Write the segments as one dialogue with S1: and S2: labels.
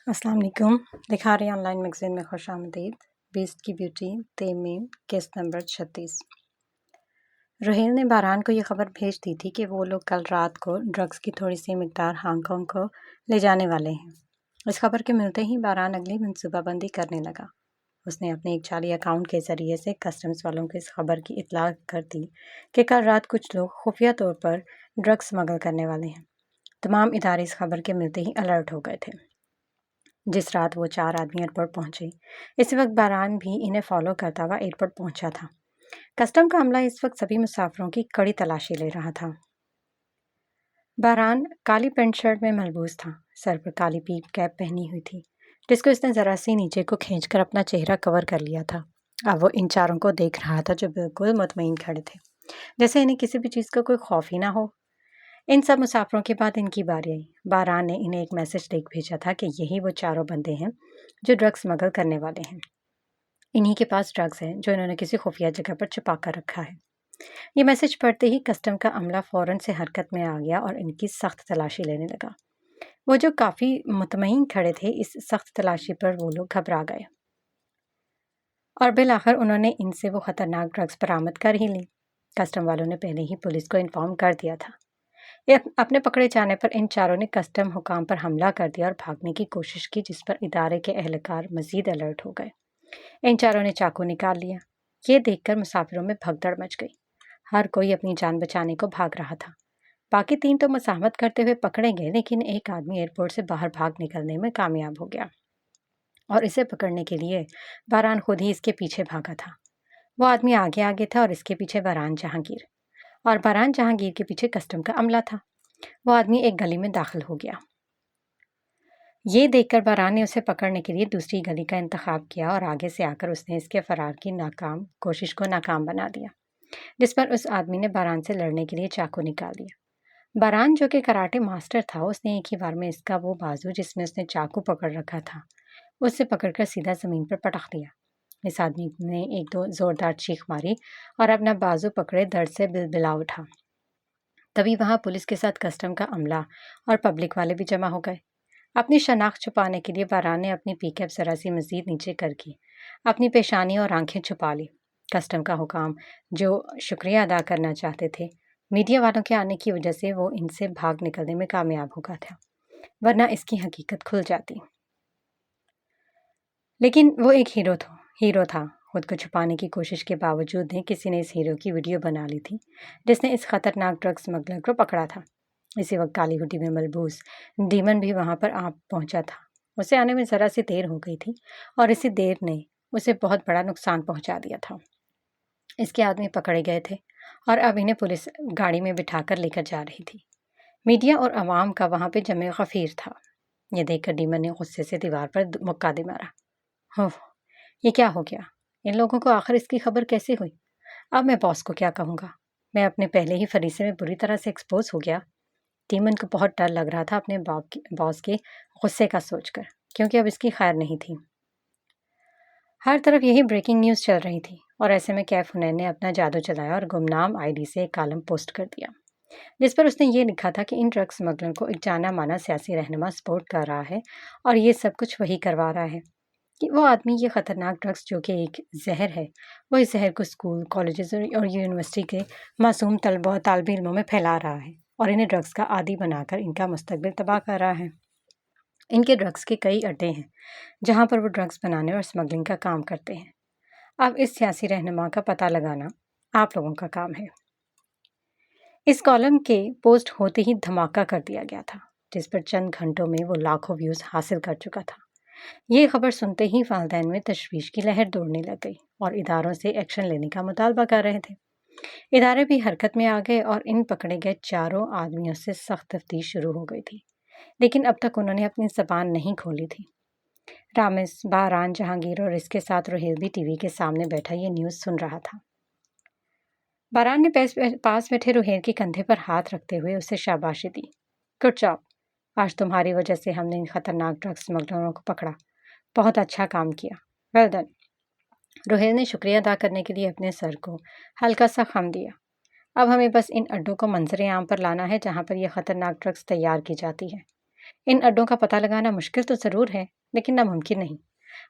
S1: السلام علیکم۔ دکھا رہی آن لائن میگزین میں خوش آمدید۔ بیسٹ کی بیوٹی تیمیم کیس نمبر 36۔ روہیل نے باران کو یہ خبر بھیج دی تھی کہ وہ لوگ کل رات کو ڈرگز کی تھوڑی سی مقدار ہانگ کانگ کو لے جانے والے ہیں۔ اس خبر کے ملتے ہی باران اگلی منصوبہ بندی کرنے لگا۔ اس نے اپنے ایک جعلی اکاؤنٹ کے ذریعے سے کسٹمز والوں کو اس خبر کی اطلاع کر دی کہ کل رات کچھ لوگ خفیہ طور پر ڈرگز اسمگل کرنے والے ہیں۔ تمام ادارے اس خبر کے ملتے ہی الرٹ ہو گئے تھے۔ جس رات وہ 4 آدمی ایئرپورٹ پہنچے، اس وقت باران بھی انہیں فالو کرتا ہوا ایئرپورٹ پہنچا تھا۔ کسٹم کا عملہ اس وقت سبھی مسافروں کی کڑی تلاشی لے رہا تھا۔ باران کالی پینٹ شرٹ میں ملبوس تھا، سر پر کالی پیپ کیپ پہنی ہوئی تھی جس کو اس نے ذرا سی نیچے کو کھینچ کر اپنا چہرہ کور کر لیا تھا۔ اب وہ ان چاروں کو دیکھ رہا تھا جو بالکل مطمئن کھڑے تھے، جیسے انہیں کسی بھی چیز کا کوئی خوف ہی نہ ہو۔ ان سب مسافروں کے بعد ان کی باری آئی۔ باران نے انہیں ایک میسج لکھ بھیجا تھا کہ یہی وہ چاروں بندے ہیں جو ڈرگز اسمگل کرنے والے ہیں۔ انہی کے پاس ڈرگز ہیں جو انہوں نے کسی خفیہ جگہ پر چھپا کر رکھا ہے۔ یہ میسج پڑھتے ہی کسٹم کا عملہ فوراً سے حرکت میں آ گیا اور ان کی سخت تلاشی لینے لگا۔ وہ جو کافی مطمئن کھڑے تھے، اس سخت تلاشی پر وہ لوگ گھبرا گئے اور بالآخر انہوں نے ان سے وہ خطرناک ڈرگز برآمد کر ہی لی۔ کسٹم والوں نے پہلے ہی پولیس کو انفارم کر دیا تھا۔ اپنے پکڑے جانے پر ان چاروں نے کسٹم حکام پر حملہ کر دیا اور بھاگنے کی کوشش کی، جس پر ادارے کے اہلکار مزید الرٹ ہو گئے۔ ان چاروں نے چاقو نکال لیا۔ یہ دیکھ کر مسافروں میں بھگدڑ مچ گئی۔ ہر کوئی اپنی جان بچانے کو بھاگ رہا تھا۔ باقی 3 تو مزاحمت کرتے ہوئے پکڑے گئے، لیکن ایک آدمی ایئرپورٹ سے باہر بھاگ نکلنے میں کامیاب ہو گیا اور اسے پکڑنے کے لیے باران خود ہی اس کے پیچھے بھاگا تھا۔ وہ آدمی آگے آگے تھا اور اس کے پیچھے باران جہانگیر، اور باران جہانگیر کے پیچھے کسٹم کا عملہ تھا۔ وہ آدمی ایک گلی میں داخل ہو گیا۔ یہ دیکھ کر باران نے اسے پکڑنے کے لیے دوسری گلی کا انتخاب کیا اور آگے سے آ کر اس نے اس کے فرار کی ناکام کوشش کو ناکام بنا دیا، جس پر اس آدمی نے باران سے لڑنے کے لیے چاقو نکال دیا۔ باران جو کہ کراٹے ماسٹر تھا، اس نے ایک ہی بار میں اس کا وہ بازو جس میں اس نے چاقو پکڑ رکھا تھا، اس سے پکڑ کر سیدھا زمین پر پٹخ دیا۔ اس آدمی نے ایک دو زوردار چیخ ماری اور اپنا بازو پکڑے درد سے بلبلا اٹھا۔ تبھی وہاں پولیس کے ساتھ کسٹم کا عملہ اور پبلک والے بھی جمع ہو گئے۔ اپنی شناخت چھپانے کے لیے باران نے اپنی پک اپ ذرا سی مزید نیچے کر کے اپنی پیشانی اور آنکھیں چھپا لی۔ کسٹم کا حکام جو شکریہ ادا کرنا چاہتے تھے، میڈیا والوں کے آنے کی وجہ سے وہ ان سے بھاگ نکلنے میں کامیاب ہو گیا تھا، ورنہ اس کی حقیقت کھل جاتی۔ لیکن وہ ایک ہیرو تھا۔ خود کو چھپانے کی کوشش کے باوجود کسی نے اس ہیرو کی ویڈیو بنا لی تھی جس نے اس خطرناک ڈرگ اسمگلر کو پکڑا تھا۔ اسی وقت کالی ہوڈی میں ملبوس ڈیمن بھی وہاں پر آ پہنچا تھا۔ اسے آنے میں ذرا سی دیر ہو گئی تھی اور اسی دیر نے اسے بہت بڑا نقصان پہنچا دیا تھا۔ اس کے آدمی پکڑے گئے تھے اور اب انہیں پولیس گاڑی میں بٹھا کر لے کر جا رہی تھی۔ میڈیا اور عوام کا وہاں پہ جمع غفیر تھا۔ یہ دیکھ کر ڈیمن نے غصے سے دیوار پر مکہ دے مارا۔ یہ کیا ہو گیا؟ ان لوگوں کو آخر اس کی خبر کیسے ہوئی؟ اب میں باس کو کیا کہوں گا؟ میں اپنے پہلے ہی فریسے میں بری طرح سے ایکسپوز ہو گیا۔ ڈیمن کو بہت ڈر لگ رہا تھا اپنے باس کے غصے کا سوچ کر، کیونکہ اب اس کی خیر نہیں تھی۔ ہر طرف یہی بریکنگ نیوز چل رہی تھی اور ایسے میں کیف حنین نے اپنا جادو چلایا اور گمنام آئی ڈی سے ایک کالم پوسٹ کر دیا جس پر اس نے یہ لکھا تھا کہ ان ڈرگ اسمگلر کو ایک جانا مانا سیاسی رہنما سپورٹ کر رہا ہے اور یہ سب کچھ وہی کروا رہا ہے کہ وہ آدمی یہ خطرناک ڈرگز جو کہ ایک زہر ہے، وہ اس زہر کو اسکول، کالجز اور یونیورسٹی کے معصوم طلبہ اور طالب علموں میں پھیلا رہا ہے اور انہیں ڈرگز کا عادی بنا کر ان کا مستقبل تباہ کر رہا ہے۔ ان کے ڈرگز کے کئی اڈے ہیں جہاں پر وہ ڈرگز بنانے اور اسمگلنگ کا کام کرتے ہیں۔ اب اس سیاسی رہنما کا پتہ لگانا آپ لوگوں کا کام ہے۔ اس کالم کے پوسٹ ہوتے ہی دھماکہ کر دیا گیا تھا جس پر چند گھنٹوں میں وہ لاکھوں ویوز حاصل کر چکا تھا۔ یہ خبر سنتے ہی والدین میں تشویش کی لہر دوڑنے لگ گئی اور اداروں سے ایکشن لینے کا مطالبہ کر رہے تھے۔ ادارے بھی حرکت میں آ گئے اور ان پکڑے گئے چاروں آدمیوں سے سخت تفتیش شروع ہو گئی تھی، لیکن اب تک انہوں نے اپنی زبان نہیں کھولی تھی۔ رامس، باران جہانگیر اور اس کے ساتھ روہیل بھی ٹی وی کے سامنے بیٹھا یہ نیوز سن رہا تھا۔ باران نے پاس بیٹھے روہیل کے کندھے پر ہاتھ رکھتے ہوئے اسے شاباشی دی۔ گڈ جاب، آج تمہاری وجہ سے ہم نے ان خطرناک ڈرگ اسمگلروں کو پکڑا، بہت اچھا کام کیا، ویل ڈن۔ روہیل نے شکریہ ادا کرنے کے لیے اپنے سر کو ہلکا سا خم دیا۔ اب ہمیں بس ان اڈوں کو منظر عام پر لانا ہے جہاں پر یہ خطرناک ڈرگز تیار کی جاتی ہے۔ ان اڈوں کا پتہ لگانا مشکل تو ضرور ہے، لیکن ناممکن نہیں۔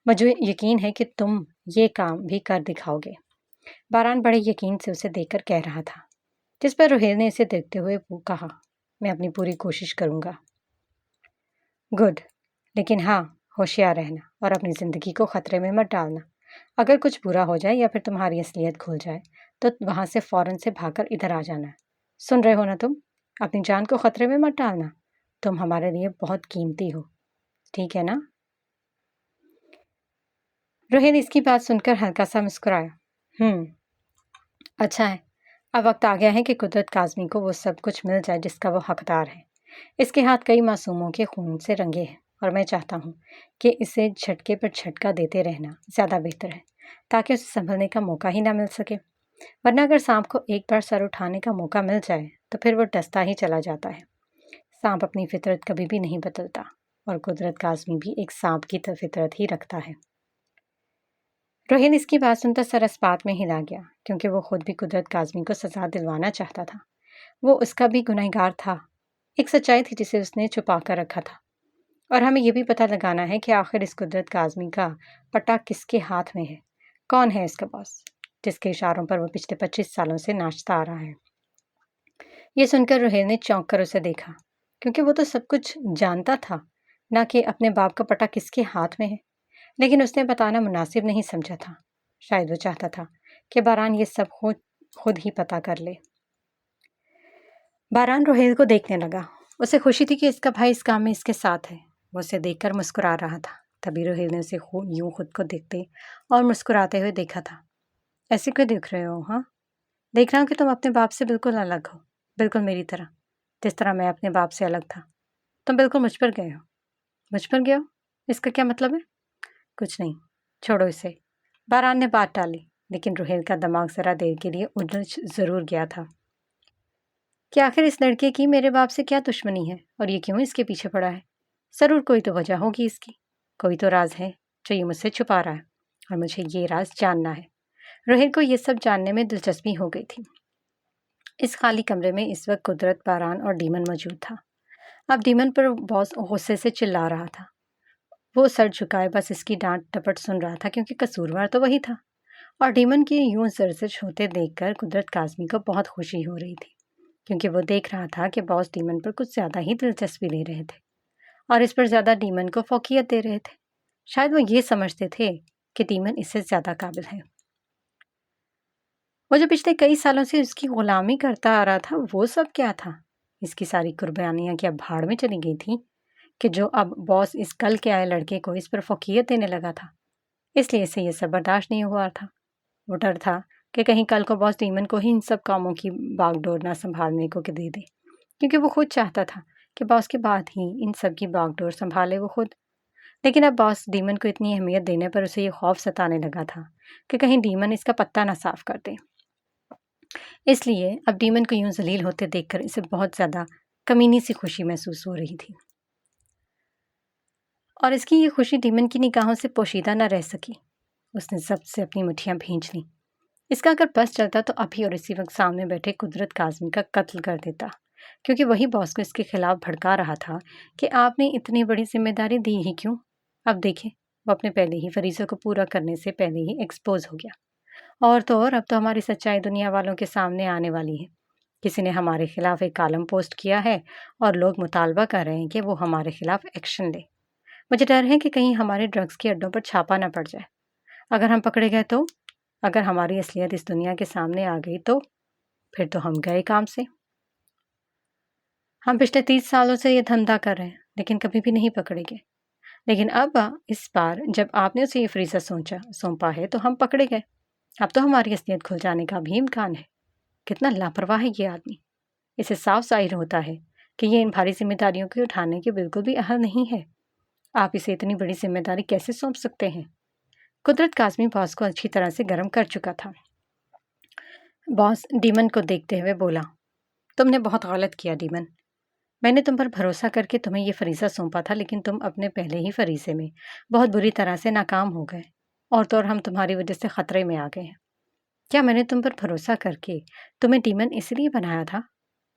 S1: مجھے یقین ہے کہ تم یہ کام بھی کر دکھاؤ گے۔ باران بڑے یقین سے اسے دیکھ کر کہہ رہا تھا، جس پر روہیل نے اسے دیکھتے ہوئے کہا، میں اپنی پوری کوشش کروں گا۔ گڈ، لیکن ہاں، ہوشیار رہنا اور اپنی زندگی کو خطرے میں مت ڈالنا۔ اگر کچھ برا ہو جائے یا پھر تمہاری اصلیت کھل جائے تو وہاں سے فوراً سے بھاگ کر ادھر آ جانا۔ سن رہے ہو نا تم؟ اپنی جان کو خطرے میں مت ڈالنا۔ تم ہمارے لیے بہت قیمتی ہو، ٹھیک ہے نا؟ روہیل اس کی بات سن کر ہلکا سا مسکرایا۔ اچھا ہے، اب وقت آ گیا ہے کہ قدرت کاظمی کو وہ سب کچھ مل جائے جس کا وہ حقدار ہے۔ اس کے ہاتھ کئی معصوموں کے خون سے رنگے ہیں اور میں چاہتا ہوں کہ اسے جھٹکے پر جھٹکا دیتے رہنا زیادہ بہتر ہے، تاکہ اسے سنبھلنے کا موقع ہی نہ مل سکے۔ ورنہ اگر سانپ کو ایک بار سر اٹھانے کا موقع مل جائے تو پھر وہ ڈستا ہی چلا جاتا ہے۔ سانپ اپنی فطرت کبھی بھی نہیں بدلتا، اور قدرت کاظمی بھی ایک سانپ کی فطرت ہی رکھتا ہے۔ روہیل اس کی بات سنتا سر اس بات میں ہلا گیا، کیونکہ وہ خود بھی قدرت کاظمی کو سزا دلوانا چاہتا تھا۔ وہ اس کا بھی گنہگار تھا، ایک سچائی تھی جسے اس نے چھپا کر رکھا تھا۔ اور ہمیں یہ بھی پتہ لگانا ہے کہ آخر اس قدرت کاظمی کا پٹا کس کے ہاتھ میں ہے، کون ہے اس کا باس، جس کے اشاروں پر وہ پچھلے 25 سالوں سے ناچتا آ رہا ہے۔ یہ سن کر روہیل نے چونک کر اسے دیکھا، کیونکہ وہ تو سب کچھ جانتا تھا، نہ کہ اپنے باپ کا پٹا کس کے ہاتھ میں ہے، لیکن اس نے بتانا مناسب نہیں سمجھا تھا۔ شاید وہ چاہتا تھا کہ باران یہ سب خود ہی پتہ کر لے۔ باران روہیل کو دیکھنے لگا۔ اسے خوشی تھی کہ اس کا بھائی اس کام میں اس کے ساتھ ہے۔ وہ اسے دیکھ کر مسکرا رہا تھا۔ تبھی روہیل نے اسے یوں خود کو دیکھتے اور مسکراتے ہوئے دیکھا تھا۔ ایسے کیوں دیکھ رہے ہو؟ ہاں، دیکھ رہا ہوں کہ تم اپنے باپ سے بالکل الگ ہو، بالکل میری طرح، جس طرح میں اپنے باپ سے الگ تھا۔ تم بالکل مجھ پر گئے ہو۔ مجھ پر گئے ہو؟ اس کا کیا مطلب ہے؟ کچھ نہیں، چھوڑو اسے۔ باران نے بات ٹالی، لیکن روہیل کا دماغ ذرا دیر کے لیے الجھ ضرور گیا تھا کہ آخر اس لڑکے کی میرے باپ سے کیا دشمنی ہے اور یہ کیوں اس کے پیچھے پڑا ہے۔ ضرور کوئی تو وجہ ہوگی اس کی، کوئی تو راز ہے جو یہ مجھ سے چھپا رہا ہے، اور مجھے یہ راز جاننا ہے۔ روہیل کو یہ سب جاننے میں دلچسپی ہو گئی تھی۔ اس خالی کمرے میں اس وقت قدرت، باران اور ڈیمن موجود تھا۔ اب ڈیمن پر باس غصے سے چلا رہا تھا۔ وہ سر جھکائے بس اس کی ڈانٹ ٹپٹ سن رہا تھا، کیونکہ قصوروار تو وہی تھا۔ اور ڈیمن کی یوں زرزش ہوتے دیکھ کر قدرت کاظمی کو بہت خوشی ہو رہی تھی، کیونکہ وہ دیکھ رہا تھا کہ باس ڈیمن پر کچھ زیادہ ہی دلچسپی لے رہے تھے اور اس پر زیادہ ڈیمن کو فوقیت دے رہے تھے۔ شاید وہ یہ سمجھتے تھے کہ ڈیمن اس سے زیادہ قابل ہے۔ وہ جو پچھلے کئی سالوں سے اس کی غلامی کرتا آ رہا تھا، وہ سب کیا تھا؟ اس کی ساری قربانیاں کیا بھاڑ میں چلی گئی تھیں کہ جو اب باس اس کل کے آئے لڑکے کو اس پر فوقیت دینے لگا تھا؟ اس لیے اسے یہ سب برداشت نہیں ہوا تھا۔ وہ ڈر تھا کہ کہیں کل کو باس ڈیمن کو ہی ان سب کاموں کی باغ ڈور نہ سنبھالنے کو دے دے، کیونکہ وہ خود چاہتا تھا کہ باس کے بعد ہی ان سب کی باغ ڈور سنبھالے وہ خود۔ لیکن اب باس ڈیمن کو اتنی اہمیت دینے پر اسے یہ خوف ستانے لگا تھا کہ کہیں ڈیمن اس کا پتہ نہ صاف کر دے۔ اس لیے اب ڈیمن کو یوں ذلیل ہوتے دیکھ کر اسے بہت زیادہ کمینی سی خوشی محسوس ہو رہی تھی، اور اس کی یہ خوشی ڈیمن کی نگاہوں سے پوشیدہ نہ رہ سکی۔ اس نے سب سے اپنی مٹھیاں بھینچ لیں۔ اس کا اگر بس چلتا تو ابھی اور اسی وقت سامنے بیٹھے قدرت کاظمی کا قتل کر دیتا، کیونکہ وہی باس کو اس کے خلاف بھڑکا رہا تھا کہ آپ نے اتنی بڑی ذمہ داری دی ہی کیوں؟ اب دیکھیں، وہ اپنے پہلے ہی فریضے کو پورا کرنے سے پہلے ہی ایکسپوز ہو گیا۔ اور تو اور اب تو ہماری سچائی دنیا والوں کے سامنے آنے والی ہے۔ کسی نے ہمارے خلاف ایک کالم پوسٹ کیا ہے اور لوگ مطالبہ کر رہے ہیں کہ وہ ہمارے خلاف ایکشن لے۔ مجھے ڈر ہے کہ کہیں ہمارے ڈرگز کے اڈوں پر چھاپا نہ پڑ جائے۔ اگر ہم پکڑے گئے تو، اگر ہماری اصلیت اس دنیا کے سامنے آ گئی تو پھر تو ہم گئے کام سے۔ ہم پچھلے 30 سالوں سے یہ دھندا کر رہے ہیں، لیکن کبھی بھی نہیں پکڑے گئے۔ لیکن اب اس بار جب آپ نے اسے یہ فریضہ سونپا ہے تو ہم پکڑے گئے۔ اب تو ہماری اصلیت کھل جانے کا بھی امکان ہے۔ کتنا لاپرواہ ہے یہ آدمی۔ اسے صاف ظاہر ہوتا ہے کہ یہ ان بھاری ذمہ داریوں کو اٹھانے کے بالکل بھی اہل نہیں ہے۔ آپ اسے اتنی بڑی ذمہ داری کیسے سونپ سکتے ہیں؟ قدرت کاظمی باس کو اچھی طرح سے گرم کر چکا تھا۔ باس ڈیمن کو دیکھتے ہوئے بولا، تم نے بہت غلط کیا ڈیمن۔ میں نے تم پر بھروسہ کر کے تمہیں یہ فریضہ سونپا تھا، لیکن تم اپنے پہلے ہی فریضے میں بہت بری طرح سے ناکام ہو گئے، اور تو اور ہم تمہاری وجہ سے خطرے میں آ گئے ہیں۔ کیا میں نے تم پر بھروسہ کر کے تمہیں ڈیمن اس لیے بنایا تھا،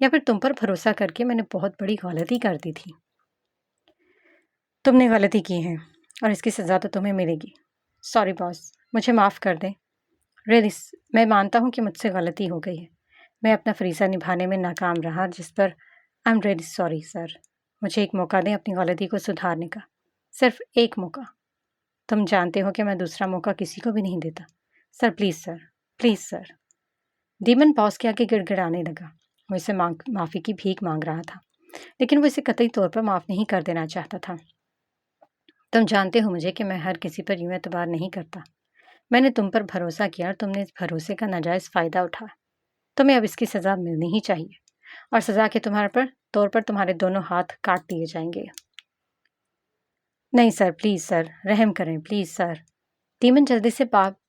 S1: یا پھر تم پر بھروسہ کر کے میں نے بہت بڑی غلطی کر دی تھی؟ تم نے غلطی کی ہے اور اس کی سزا تو تمہیں ملے گی۔ سوری باس، مجھے معاف کر دیں۔ ریلی میں مانتا ہوں کہ مجھ سے غلطی ہو گئی ہے۔ میں اپنا فریضہ نبھانے میں ناکام رہا، جس پر I am really sorry sir. مجھے ایک موقع دیں اپنی غلطی کو سدھارنے کا، صرف ایک موقع۔ تم جانتے ہو کہ میں دوسرا موقع کسی کو بھی نہیں دیتا۔ Sir please sir, please sir. Demon boss کے آگے گڑ گڑانے لگا۔ وہ اسے معافی کی بھیک مانگ رہا تھا، لیکن وہ اسے قطعی طور پر معاف نہیں کر دینا چاہتا تھا۔ تم جانتے ہو مجھے کہ میں ہر کسی پر یوں اعتبار نہیں کرتا۔ میں نے تم پر بھروسہ کیا اور تم نے اس بھروسے کا ناجائز فائدہ اٹھایا۔ تمہیں اب اس کی سزا ملنی ہی چاہیے، اور سزا کے طور پر تمہارے دونوں ہاتھ کاٹ دیے جائیں گے۔ نہیں سر، پلیز سر، رحم کریں پلیز سر۔ ڈیمن جلدی سے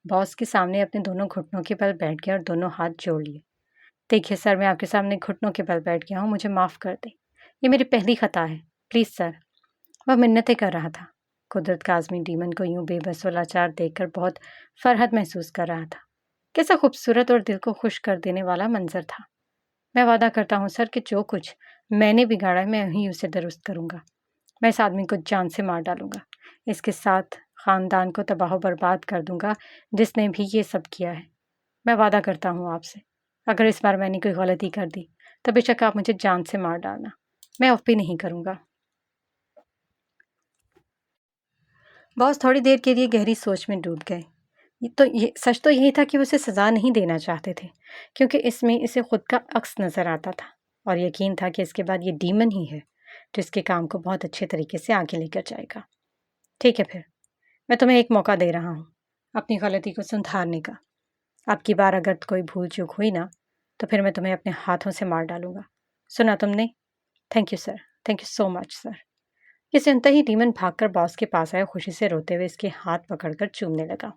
S1: باس کے سامنے اپنے دونوں گھٹنوں کے بل بیٹھ گیا اور دونوں ہاتھ جوڑ لیے۔ دیکھیے سر، میں آپ کے سامنے گھٹنوں کے بل بیٹھ گیا ہوں، مجھے معاف کر دیں۔ یہ میری پہلی خطا ہے، پلیز سر۔ وہ منتیں کر رہا تھا۔ قدرت کاظمی ڈیمن کو یوں بے بس و لاچار دیکھ کر بہت فرحت محسوس کر رہا تھا۔ کیسا خوبصورت اور دل کو خوش کر دینے والا منظر تھا۔ میں وعدہ کرتا ہوں سر کہ جو کچھ میں نے بگاڑا ہے میں وہیں اسے درست کروں گا۔ میں اس آدمی کو جان سے مار ڈالوں گا، اس کے ساتھ خاندان کو تباہ و برباد کر دوں گا جس نے بھی یہ سب کیا ہے۔ میں وعدہ کرتا ہوں آپ سے، اگر اس بار میں نے کوئی غلطی کر دی تو بے شک آپ مجھے جان سے مار ڈالنا، میں اف بھی نہیں کروں گا۔ باس تھوڑی دیر کے لیے گہری سوچ میں ڈوب گئے۔ سچ تو یہی تھا کہ وہ اسے سزا نہیں دینا چاہتے تھے، کیونکہ اس میں اسے خود کا عکس نظر آتا تھا، اور یقین تھا کہ اس کے بعد یہ ڈیمن ہی ہے جو اس کے کام کو بہت اچھے طریقے سے آگے لے کر جائے گا۔ ٹھیک ہے، پھر میں تمہیں ایک موقع دے رہا ہوں اپنی غلطی کو سدھارنے کا۔ اب کی بار اگر کوئی بھول چوک ہوئی نا تو پھر میں تمہیں اپنے ہاتھوں سے مار ڈالوں گا۔ سنا تم نے؟ Thank you sir, thank you so much sir. یہ سنتے ہی ڈیمن بھاگ کر باس کے پاس آیا، خوشی سے روتے ہوئے اس کے ہاتھ پکڑ کر چومنے لگا۔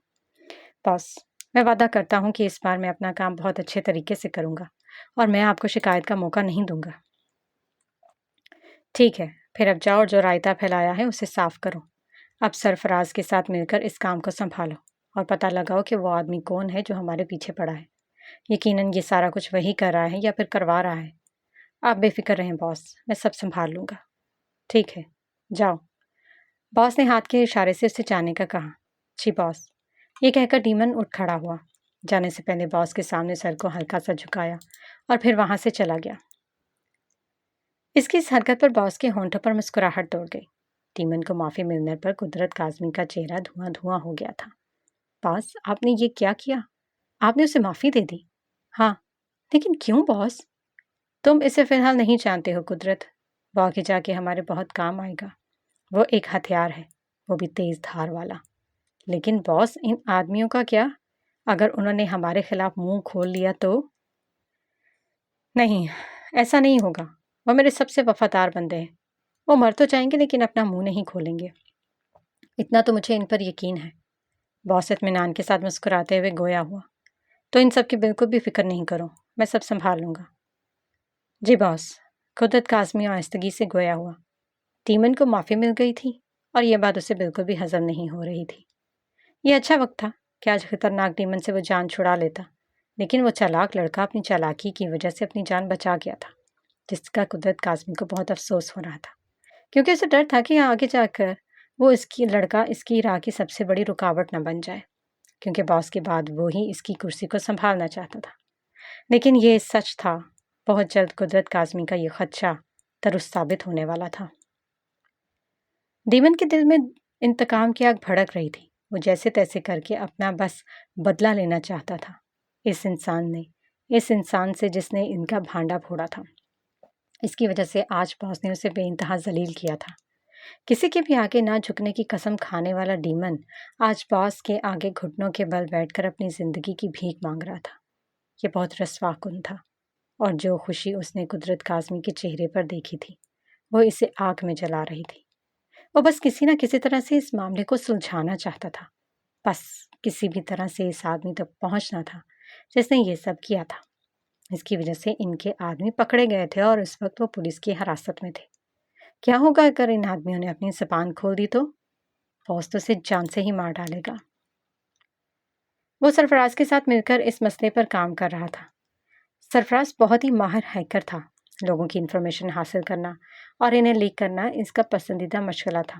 S1: باس، میں وعدہ کرتا ہوں کہ اس بار میں اپنا کام بہت اچھے طریقے سے کروں گا اور میں آپ کو شکایت کا موقع نہیں دوں گا۔ ٹھیک ہے، پھر اب جاؤ اور جو رائتا پھیلایا ہے اسے صاف کرو۔ اب سرفراز کے ساتھ مل کر اس کام کو سنبھالو اور پتہ لگاؤ کہ وہ آدمی کون ہے جو ہمارے پیچھے پڑا ہے۔ یقیناً یہ سارا کچھ وہی کر رہا ہے یا پھر کروا رہا ہے۔ آپ بے فکر رہیں باس، میں سب سنبھال لوں گا۔ ٹھیک ہے، جاؤ۔ باس نے ہاتھ کے اشارے سے اسے جانے کا کہا۔ جی باس، یہ کہہ کر ڈیمن اٹھ کھڑا ہوا۔ جانے سے پہلے باس کے سامنے سر کو ہلکا سا جھکایا اور پھر وہاں سے چلا گیا۔ اس کی اس حرکت پر باس کے ہونٹوں پر مسکراہٹ دوڑ گئی۔ ڈیمن کو معافی ملنے پر قدرت کاظمی کا چہرہ دھواں دھواں ہو گیا تھا۔ باس، آپ نے یہ کیا کیا؟ آپ نے اسے معافی دے دی؟ ہاں، لیکن کیوں باس؟ تم اسے فی الحال نہیں جانتے ہو قدرت، وہ آگے جا کے ہمارے بہت کام آئے گا۔ وہ ایک ہتھیار ہے، وہ بھی تیز دھار والا۔ لیکن باس، ان آدمیوں کا کیا؟ اگر انہوں نے ہمارے خلاف منہ کھول لیا تو؟ نہیں، ایسا نہیں ہوگا۔ وہ میرے سب سے وفادار بندے ہیں۔ وہ مر تو جائیں گے لیکن اپنا منہ نہیں کھولیں گے۔ اتنا تو مجھے ان پر یقین ہے۔ باس اطمینان کے ساتھ مسکراتے ہوئے گویا ہوا۔ تو ان سب کی بالکل بھی فکر نہیں کرو، میں سب سنبھال لوں گا۔ جی باس، قدرت کاظمی آہستگی سے گویا ہوا۔ ڈیمن کو معافی مل گئی تھی اور یہ بات اسے بالکل بھی ہضم نہیں ہو رہی تھی۔ یہ اچھا وقت تھا کہ آج خطرناک ڈیمن سے وہ جان چھڑا لیتا، لیکن وہ چالاک لڑکا اپنی چالاکی کی وجہ سے اپنی جان بچا گیا تھا، جس کا قدرت کاظمی کو بہت افسوس ہو رہا تھا، کیونکہ اسے ڈر تھا کہ آگے جا کر وہ اس کی راہ کی سب سے بڑی رکاوٹ نہ بن جائے، کیونکہ باس کے بعد وہ ہی اس کی کرسی کو سنبھالنا چاہتا تھا۔ لیکن یہ سچ تھا، بہت جلد قدرت کاظمی کا یہ خدشہ درست ثابت ہونے والا تھا۔ ڈیمن کے دل میں انتقام کی آگ بھڑک رہی تھی۔ وہ جیسے تیسے کر کے اپنا بس بدلہ لینا چاہتا تھا اس انسان سے جس نے ان کا بھانڈا پھوڑا تھا۔ اس کی وجہ سے آج باس نے اسے بے انتہا ذلیل کیا تھا۔ کسی کے بھی آگے نہ جھکنے کی قسم کھانے والا ڈیمن آج باس کے آگے گھٹنوں کے بل بیٹھ کر اپنی زندگی کی بھیک مانگ رہا تھا۔ یہ بہت رسوا کن تھا، اور جو خوشی اس نے قدرت کاظمی کے چہرے پر دیکھی تھی وہ اسے آگ میں جلا رہی تھی۔ وہ بس کسی نہ کسی طرح سے اس معاملے کو سلجھانا چاہتا تھا، بس کسی بھی طرح سے اس آدمی تک پہنچنا تھا جس نے یہ سب کیا تھا۔ اس کی وجہ سے ان کے آدمی پکڑے گئے تھے اور اس وقت وہ پولیس کی حراست میں تھے۔ کیا ہوگا اگر ان آدمیوں نے اپنی زبان کھول دی تو باس تو اسے جان سے ہی مار ڈالے گا۔ وہ سرفراز کے ساتھ مل کر اس مسئلے پر کام کر رہا تھا۔ سرفراز بہت ہی ماہر ہیکر تھا۔ لوگوں کی انفارمیشن حاصل کرنا اور انہیں لیک کرنا اس کا پسندیدہ مشغلہ تھا۔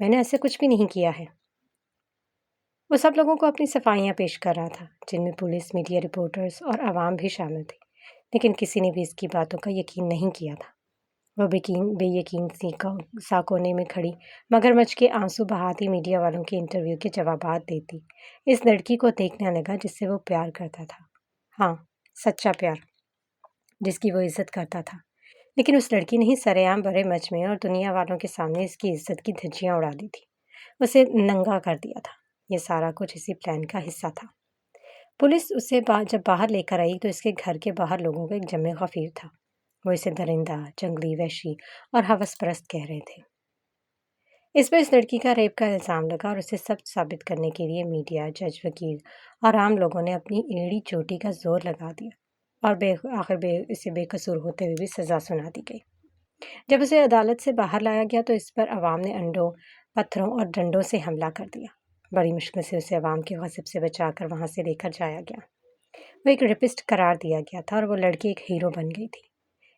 S1: میں نے ایسے کچھ بھی نہیں کیا ہے۔ وہ سب لوگوں کو اپنی صفائیاں پیش کر رہا تھا، جن میں پولیس، میڈیا رپورٹرز اور عوام بھی شامل تھے، لیکن کسی نے بھی اس کی باتوں کا یقین نہیں کیا تھا۔ وہ بے یقین سا کونے میں کھڑی مگرمچھ کے آنسو بہاتی میڈیا والوں کے انٹرویو کے جوابات دیتی اس لڑکی کو دیکھنے لگا جس سے وہ پیار کرتا تھا، ہاں، سچا پیار، جس کی وہ عزت کرتا تھا۔ لیکن اس لڑکی نے ہی سر عام بڑے مچ میں اور دنیا والوں کے سامنے اس کی عزت کی دھجیاں اڑا دی تھی، اسے ننگا کر دیا تھا۔ یہ سارا کچھ اسی پلان کا حصہ تھا۔ پولیس اسے جب باہر لے کر آئی تو اس کے گھر کے باہر لوگوں کا ایک جمع غفیر تھا۔ وہ اسے درندہ، جنگلی، وحشی اور ہوس پرست کہہ رہے تھے۔ اس پر اس لڑکی کا ریپ کا الزام لگا اور اسے سب ثابت کرنے کے لیے میڈیا، جج، وکیل اور عام لوگوں نے اپنی ایڑی چوٹی کا زور لگا دیا اور اسے بے قصور ہوتے ہوئے بھی سزا سنا دی گئی۔ جب اسے عدالت سے باہر لایا گیا تو اس پر عوام نے انڈوں، پتھروں اور ڈنڈوں سے حملہ کر دیا۔ بڑی مشکل سے اسے عوام کے غضب سے بچا کر وہاں سے لے کر جایا گیا۔ وہ ایک ریپسٹ قرار دیا گیا تھا اور وہ لڑکی ایک ہیرو بن گئی تھی۔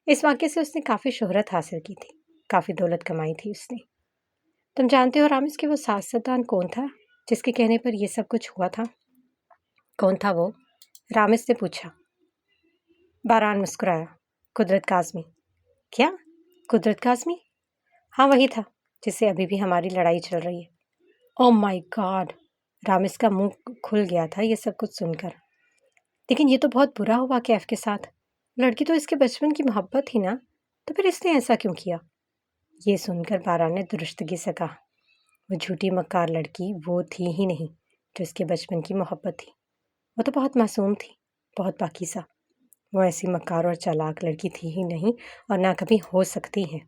S1: اس واقعے سے اس نے کافی شہرت حاصل کی تھی، کافی دولت کمائی تھی اس نے۔ تم جانتے ہو رامس کہ وہ سیاستدان کون تھا جس کے کہنے پر یہ سب کچھ ہوا تھا؟ کون تھا وہ؟ رامس نے پوچھا۔ باران مسکرایا۔ قدرت کاظمی۔ کیا؟ قدرت کاظمی؟ ہاں، وہی تھا جس سے ابھی بھی ہماری لڑائی چل رہی ہے۔ او مائی گاڈ! رامس کا منہ کھل گیا تھا یہ سب کچھ سن کر۔ لیکن یہ تو بہت برا ہوا کیف کے ساتھ۔ لڑکی تو اس کے بچپن کی محبت تھی نا، تو پھر اس نے ایسا کیوں کیا؟ یہ سن کر باران نے درستگی سے کہا، وہ جھوٹی مکار لڑکی وہ تھی ہی نہیں جو اس کے بچپن کی محبت تھی۔ وہ تو بہت معصوم تھی، بہت پاکیزہ۔ وہ ایسی مکار اور چالاک لڑکی تھی ہی نہیں اور نہ کبھی ہو سکتی ہے۔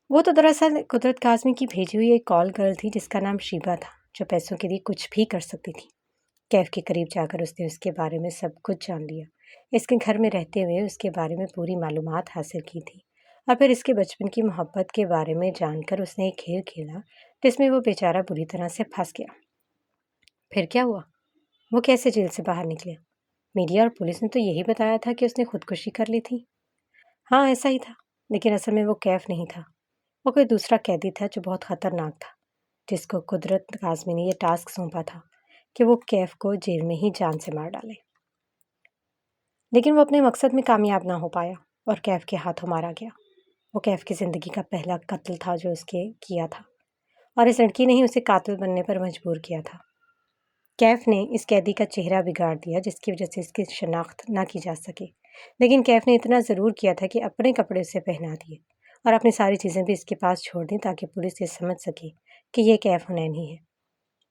S1: وہ تو دراصل قدرت کاظمی کی بھیجی ہوئی ایک کال گرل تھی جس کا نام شیبا تھا، جو پیسوں کے لیے کچھ بھی کر سکتی تھی۔ کیف کے قریب جا کر اس نے اس کے بارے میں سب کچھ جان لیا۔ اس کے گھر میں رہتے ہوئے اس کے بارے میں پوری معلومات حاصل کی تھی اور پھر اس کے بچپن کی محبت کے بارے میں جان کر اس نے ایک کھیل کھیلا جس میں وہ بیچارہ بری طرح سے پھنس گیا۔ پھر کیا ہوا؟ وہ کیسے جیل سے باہر نکلے؟ میڈیا اور پولیس نے تو یہی بتایا تھا کہ اس نے خودکشی کر لی تھی۔ ہاں، ایسا ہی تھا، لیکن اصل میں وہ کیف نہیں تھا، وہ کوئی دوسرا قیدی تھا جو بہت خطرناک تھا، جس کو قدرت کاظمی نے یہ ٹاسک سونپا تھا کہ وہ کیف کو جیل میں ہی جان سے مار ڈالے۔ لیکن وہ اپنے مقصد میں کامیاب نہ ہو پایا اور کیف کے ہاتھوں مارا گیا۔ وہ کیف کی زندگی کا پہلا قتل تھا جو اس کے کیا تھا، اور اس لڑکی نے ہی اسے قاتل بننے پر مجبور کیا تھا۔ کیف نے اس قیدی کا چہرہ بگاڑ دیا جس کی وجہ سے اس کی شناخت نہ کی جا سکے، لیکن کیف نے اتنا ضرور کیا تھا کہ اپنے کپڑے اسے پہنا دیے اور اپنی ساری چیزیں بھی اس کے پاس چھوڑ دیں تاکہ پولیس یہ سمجھ سکے کہ یہ کیف حنین ہی ہے۔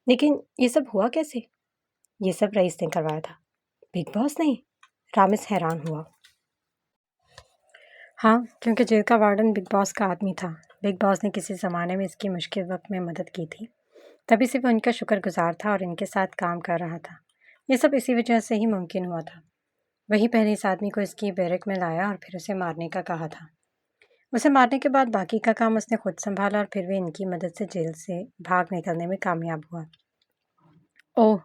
S1: لیکن یہ سب ہوا کیسے؟ یہ سب رئیس نے کروایا تھا، بگ باس نہیں؟ رامس حیران ہوا۔ ہاں، کیونکہ جیل کا وارڈن بگ باس کا آدمی تھا۔ بگ باس نے کسی زمانے میں اس کی مشکل وقت میں مدد کی تھی، تبھی سے وہ ان کا شکر گزار تھا اور ان کے ساتھ کام کر رہا تھا۔ یہ سب اسی وجہ سے ہی ممکن ہوا تھا۔ وہی پہلے اس آدمی کو اس کی بیرک میں لایا اور پھر اسے مارنے کا کہا تھا۔ اسے مارنے کے بعد باقی کا کام اس نے خود سنبھالا اور پھر وہ ان کی مدد سے جیل سے بھاگ نکلنے میں کامیاب ہوا۔ اوہ،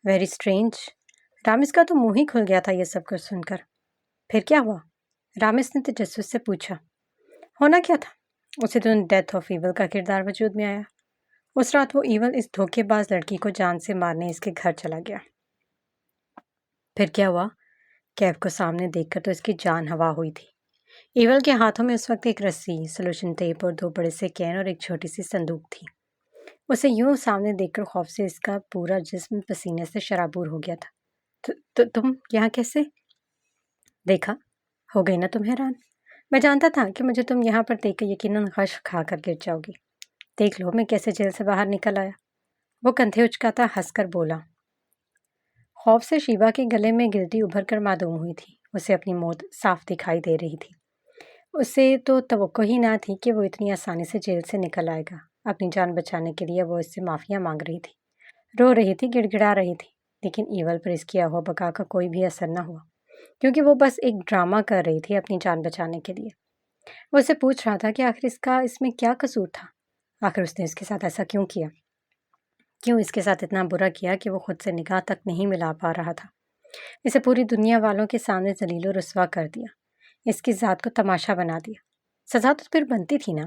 S1: ویری اسٹرینج۔ رامس کا تو منہ ہی کھل گیا تھا یہ سب کچھ سن کر۔ پھر کیا ہوا؟ رامس نے تجسس سے پوچھا۔ ہونا کیا تھا؟ اسے تو ڈیتھ آف ایول کا کردار وجود میں آیا۔ اس رات وہ ایول اس دھوکے باز لڑکی کو جان سے مارنے اس کے گھر چلا گیا۔ پھر کیا ہوا؟ کیف کو سامنے دیکھ کر تو اس کی جان ہوا ہوئی تھی۔ ایول کے ہاتھوں میں اس وقت ایک رسی، سلوشن ٹیپ اور 2 بڑے سے کین اور ایک چھوٹی سی صندوق تھی۔ اسے یوں سامنے دیکھ کر خوف سے اس کا پورا جسم پسینے سے شرابور ہو گیا تھا۔ تم یہاں کیسے؟ دیکھا، ہو گئی نا تم حیران؟ میں جانتا تھا کہ مجھے تم یہاں پر دیکھ کے یقیناً غش کھا کر گر جاؤ گی۔ دیکھ لو میں کیسے جیل سے باہر نکل آیا۔ وہ کندھے اچکاتا ہنس کر بولا۔ خوف سے شیبا کے گلے میں گلٹی ابھر کر معدوم ہوئی تھی۔ اسے اپنی موت صاف دکھائی دے رہی تھی۔ اسے تو توقع ہی نہ تھی کہ وہ اتنی آسانی سے جیل سے نکل آئے گا۔ اپنی جان بچانے کے لیے وہ اس سے معافیاں مانگ رہی تھی، رو رہی تھی، گڑ گڑا رہی تھی، لیکن ایول پر اس کی آہو بکا کا کوئی بھی اثر نہ ہوا، کیونکہ وہ بس ایک ڈرامہ کر رہی تھی اپنی جان بچانے کے لیے۔ وہ اسے پوچھ رہا تھا کہ آخر اس میں کیا قصور تھا؟ آخر اس نے اس کے ساتھ ایسا کیوں کیا؟ کیوں اس کے ساتھ اتنا برا کیا کہ وہ خود سے نگاہ تک نہیں ملا پا رہا تھا؟ اسے پوری دنیا والوں کے سامنے ذلیل و رسوا کر دیا، اس کی ذات کو تماشا بنا دیا۔ سزا تو پھر بنتی تھی نا؟